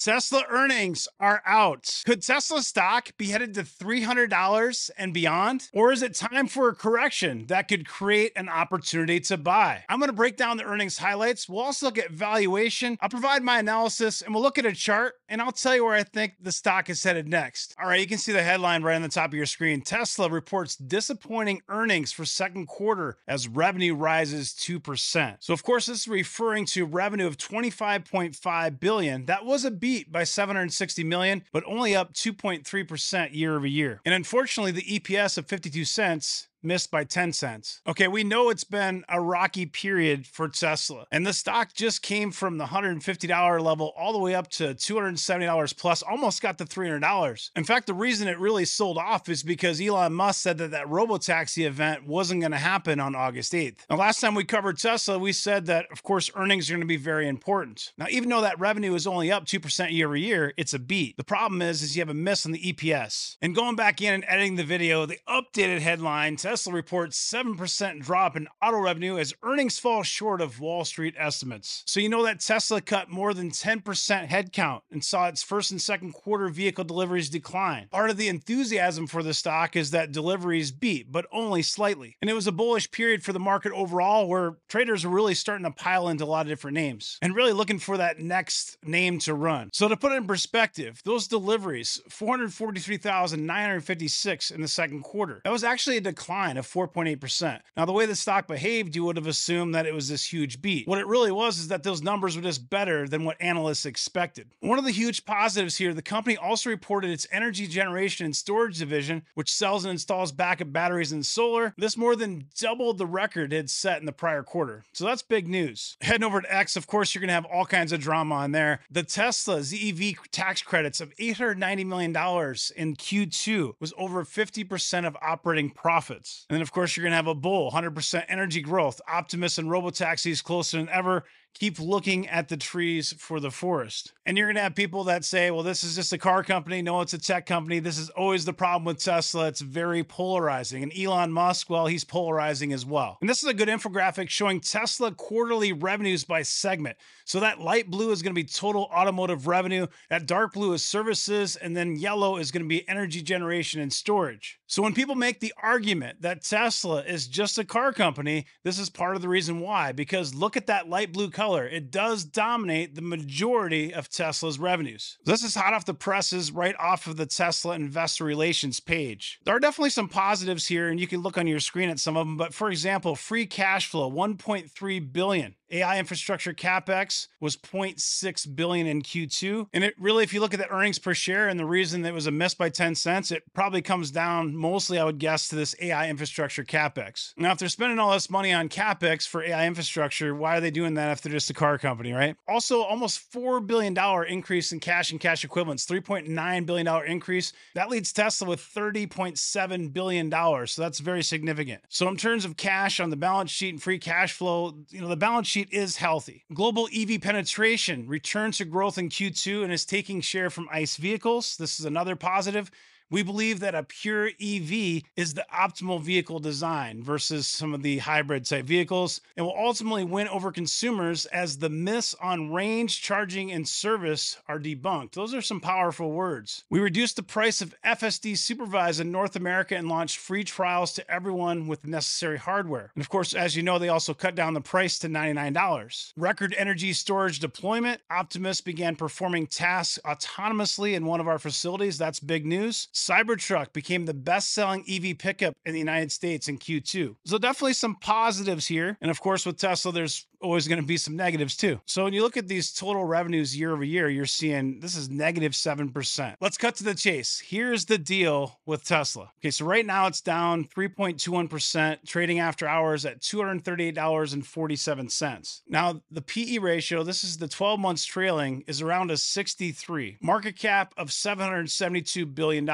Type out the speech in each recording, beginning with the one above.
Tesla earnings are out. Could Tesla stock be headed to $300 and beyond? Or is it time for a correction that could create an opportunity to buy? I'm going to break down the earnings highlights. We'll also look at valuation. I'll provide my analysis and we'll look at a chart and I'll tell you where I think the stock is headed next. All right, you can see the headline right on the top of your screen. Tesla reports disappointing earnings for second quarter as revenue rises 2%. So of course, this is referring to revenue of $25.5 billion. That was a beat by 760 million, but only up 2.3% year over year. And unfortunately, the EPS of 52 cents missed by 10 cents. Okay, we know it's been a rocky period for Tesla, and the stock just came from the $150 level all the way up to $270 plus, almost got to $300. In fact, the reason it really sold off is because Elon Musk said that robotaxi event wasn't going to happen on August 8th. Now, last time we covered Tesla, we said that, of course, earnings are going to be very important. Now, even though that revenue is only up 2% year over year, it's a beat. The problem is you have a miss on the EPS. And going back in and editing the video, the updated headline, Tesla reports 7% drop in auto revenue as earnings fall short of Wall Street estimates. So you know that Tesla cut more than 10% headcount and saw its first and second quarter vehicle deliveries decline. Part of the enthusiasm for the stock is that deliveries beat, but only slightly. And it was a bullish period for the market overall where traders were really starting to pile into a lot of different names and really looking for that next name to run. So to put it in perspective, those deliveries, 443,956 in the second quarter, that was actually a decline of 4.8%. Now, the way the stock behaved, you would have assumed that it was this huge beat. What it really was is that those numbers were just better than what analysts expected. One of the huge positives here, the company also reported its energy generation and storage division, which sells and installs backup batteries and solar. This more than doubled the record it had set in the prior quarter. So that's big news. Heading over to X, of course, you're going to have all kinds of drama on there. The Tesla ZEV tax credits of $890 million in Q2 was over 50% of operating profits. And then, of course, you're going to have a bull, 100% energy growth, Optimus and robotaxis closer than ever. Keep looking at the trees for the forest. And you're going to have people that say, well, this is just a car company. No, it's a tech company. This is always the problem with Tesla. It's very polarizing. And Elon Musk, well, he's polarizing as well. And this is a good infographic showing Tesla quarterly revenues by segment. So that light blue is going to be total automotive revenue. That dark blue is services. And then yellow is going to be energy generation and storage. So when people make the argument that Tesla is just a car company, this is part of the reason why. Because look at that light blue color. It does dominate the majority of Tesla's revenues. This is hot off the presses right off of the Tesla investor relations page. There are definitely some positives here, and you can look on your screen at some of them. But for example, free cash flow, $1.3 billion. AI infrastructure capex was $0.6 billion in Q2. And it really, if you look at the earnings per share and the reason that it was a miss by 10 cents, it probably comes down mostly, I would guess, to this AI infrastructure capex. Now, if they're spending all this money on capex for AI infrastructure, why are they doing that if they're just a car company, right? Also, almost $4 billion increase in cash and cash equivalents, $3.9 billion increase. That leaves Tesla with $30.7 billion. So that's very significant. So in terms of cash on the balance sheet and free cash flow, the balance sheet is healthy. Global EV penetration returned to growth in Q2 and is taking share from ICE vehicles. This is another positive. We believe that a pure EV is the optimal vehicle design versus some of the hybrid type vehicles and will ultimately win over consumers as the myths on range, charging, and service are debunked. Those are some powerful words. We reduced the price of FSD Supervise in North America and launched free trials to everyone with necessary hardware. And of course, as you know, they also cut down the price to $99. Record energy storage deployment. Optimus began performing tasks autonomously in one of our facilities. That's big news. Cybertruck became the best-selling EV pickup in the United States in Q2. So definitely some positives here. And of course, with Tesla, there's always going to be some negatives too. So when you look at these total revenues year over year, you're seeing this is negative 7%. Let's cut to the chase. Here's the deal with Tesla. Okay, so right now it's down 3.21%, trading after hours at $238.47. Now, the PE ratio, this is the 12 months trailing, is around a 63. Market cap of $772 billion.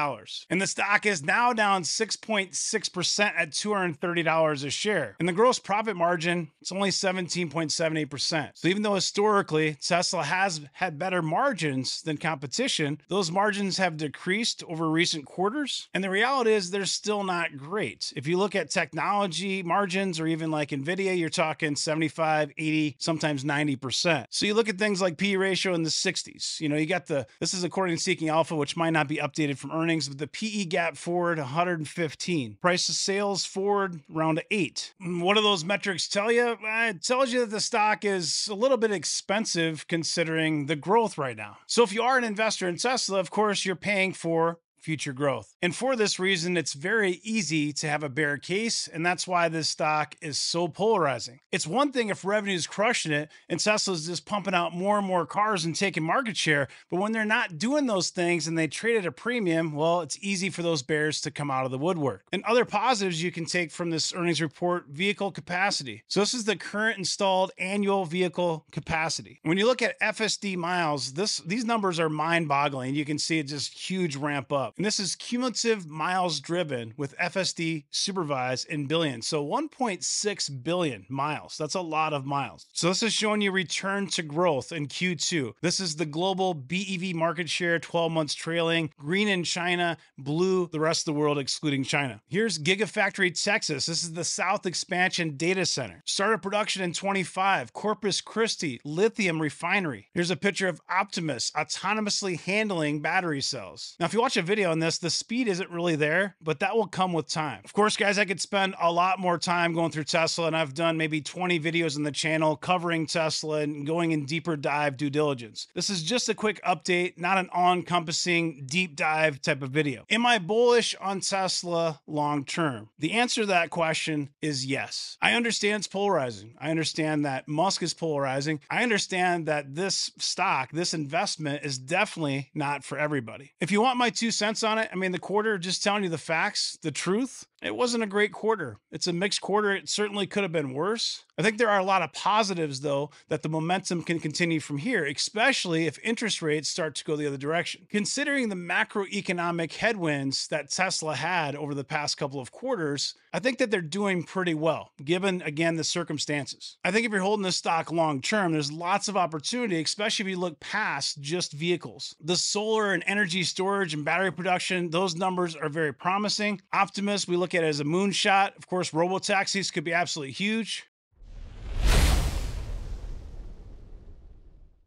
And the stock is now down 6.6% at $230 a share. And the gross profit margin, it's only 17.8%. 1.78%. So even though historically Tesla has had better margins than competition, those margins have decreased over recent quarters. And the reality is they're still not great. If you look at technology margins or even like Nvidia, you're talking 75, 80, sometimes 90%. So you look at things like PE ratio in the 60s. You got this is according to Seeking Alpha, which might not be updated from earnings, but the PE gap forward 115. Price to sales forward around 8. What do those metrics tell you? It tells you that the stock is a little bit expensive considering the growth right now. So if you are an investor in Tesla, of course, you're paying for future growth. And for this reason, it's very easy to have a bear case, and that's why this stock is so polarizing. It's one thing if revenue is crushing it and Tesla's just pumping out more and more cars and taking market share, but when they're not doing those things and they trade at a premium, well, it's easy for those bears to come out of the woodwork. And other positives you can take from this earnings report: vehicle capacity. So this is the current installed annual vehicle capacity. When you look at FSD miles, these numbers are mind-boggling. You can see it just huge ramp up. And this is cumulative miles driven with FSD supervised in billions. So 1.6 billion miles. That's a lot of miles. So this is showing you return to growth in Q2. This is the global BEV market share, 12 months trailing, green in China, blue the rest of the world excluding China. Here's Gigafactory Texas. This is the South Expansion Data Center. Started production in 25. Corpus Christi Lithium Refinery. Here's a picture of Optimus autonomously handling battery cells. Now, if you watch a video on this, the speed isn't really there, but that will come with time. Of course, guys, I could spend a lot more time going through Tesla, and I've done maybe 20 videos on the channel covering Tesla and going in deeper dive due diligence. This is just a quick update, not an all-encompassing deep dive type of video. Am I bullish on Tesla long term? The answer to that question is yes. I understand it's polarizing. I understand that Musk is polarizing. I understand that this stock, this investment is definitely not for everybody. If you want my 2 cents on it, I mean, the quarter, just telling you the facts, the truth, it wasn't a great quarter. It's a mixed quarter. It certainly could have been worse. I think there are a lot of positives, though, that the momentum can continue from here, especially if interest rates start to go the other direction. Considering the macroeconomic headwinds that Tesla had over the past couple of quarters, I think that they're doing pretty well, given, again, the circumstances. I think if you're holding this stock long term, there's lots of opportunity, especially if you look past just vehicles. The solar and energy storage and battery production, those numbers are very promising. Optimus, we look at it as a moonshot. Of course, robotaxis could be absolutely huge.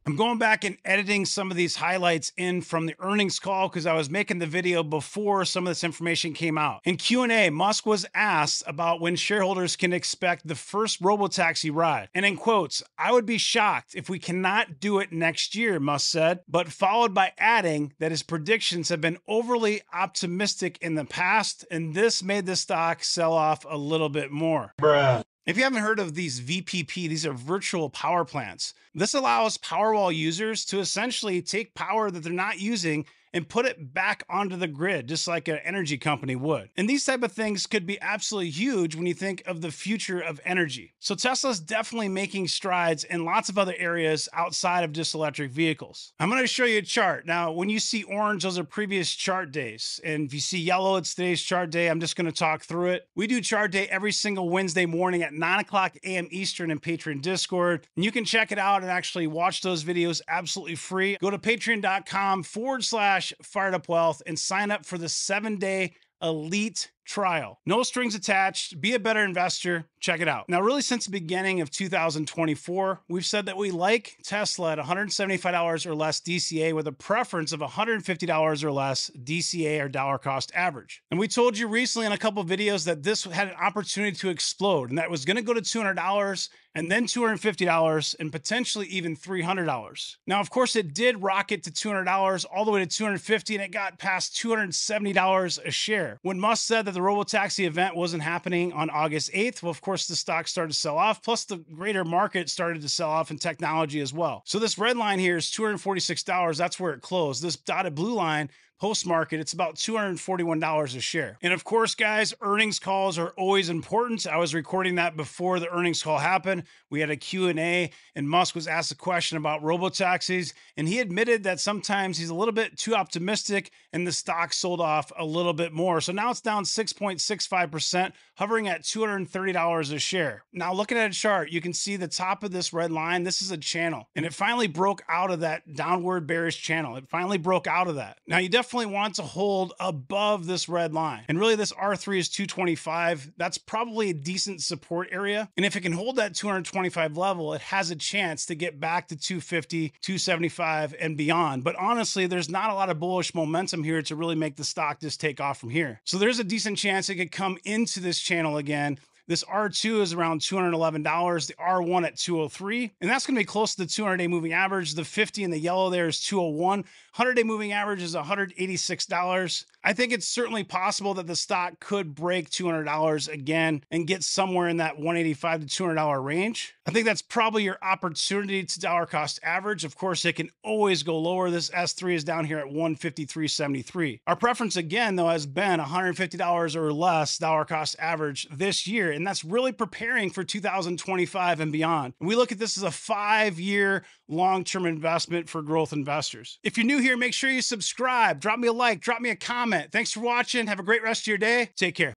I'm going back and editing some of these highlights in from the earnings call because I was making the video before some of this information came out. In Q&A, Musk was asked about when shareholders can expect the first robotaxi ride. And in quotes, "I would be shocked if we cannot do it next year," Musk said, but followed by adding that his predictions have been overly optimistic in the past, and this made the stock sell off a little bit more. Bruh. If you haven't heard of these VPP, these are virtual power plants. This allows Powerwall users to essentially take power that they're not using and put it back onto the grid, just like an energy company would. And these type of things could be absolutely huge when you think of the future of energy. So Tesla's definitely making strides in lots of other areas outside of just electric vehicles. I'm going to show you a chart. Now, when you see orange, those are previous chart days. And if you see yellow, it's today's chart day. I'm just going to talk through it. We do chart day every single Wednesday morning at 9 o'clock a.m. Eastern in Patreon Discord. And you can check it out and actually watch those videos absolutely free. Go to patreon.com/Fired Up Wealth and sign up for the 7-day elite trial. No strings attached. Be a better investor. Check it out. Now, really, since the beginning of 2024, we've said that we like Tesla at $175 or less DCA with a preference of $150 or less DCA or dollar cost average. And we told you recently in a couple of videos that this had an opportunity to explode and that was going to go to $200 and then $250 and potentially even $300. Now, of course, it did rocket to $200 all the way to $250 and it got past $270 a share. When Musk said that the robotaxi event wasn't happening on August 8th, well, of course, the stock started to sell off, plus the greater market started to sell off in technology as well. So this red line here is $246. That's where it closed. This dotted blue line, post-market, it's about $241 a share. And of course, guys, earnings calls are always important. I was recording that before the earnings call happened. We had a Q&A and Musk was asked a question about robotaxis, and he admitted that sometimes he's a little bit too optimistic and the stock sold off a little bit more. So now it's down 6%. 6.65%, hovering at $230 a share. Now, looking at a chart, you can see the top of this red line. This is a channel, and it finally broke out of that downward bearish channel. It finally broke out of that. Now, you definitely want to hold above this red line. And really, this R3 is 225. That's probably a decent support area. And if it can hold that 225 level, it has a chance to get back to 250, 275, and beyond. But honestly, there's not a lot of bullish momentum here to really make the stock just take off from here. So there's a decent chance it could come into this channel again. This R2 is around $211, the R1 at 203, and that's going to be close to the 200-day moving average. The 50 in the yellow there is 201. 100-day moving average is $186. I think it's certainly possible that the stock could break $200 again and get somewhere in that $185 to $200 range. I think that's probably your opportunity to dollar cost average. Of course, it can always go lower. This S3 is down here at $153.73. Our preference again, though, has been $150 or less dollar cost average this year, and that's really preparing for 2025 and beyond. And we look at this as a 5-year long-term investment for growth investors. If you're new here, make sure you subscribe, drop me a like, drop me a comment. Thanks for watching. Have a great rest of your day. Take care.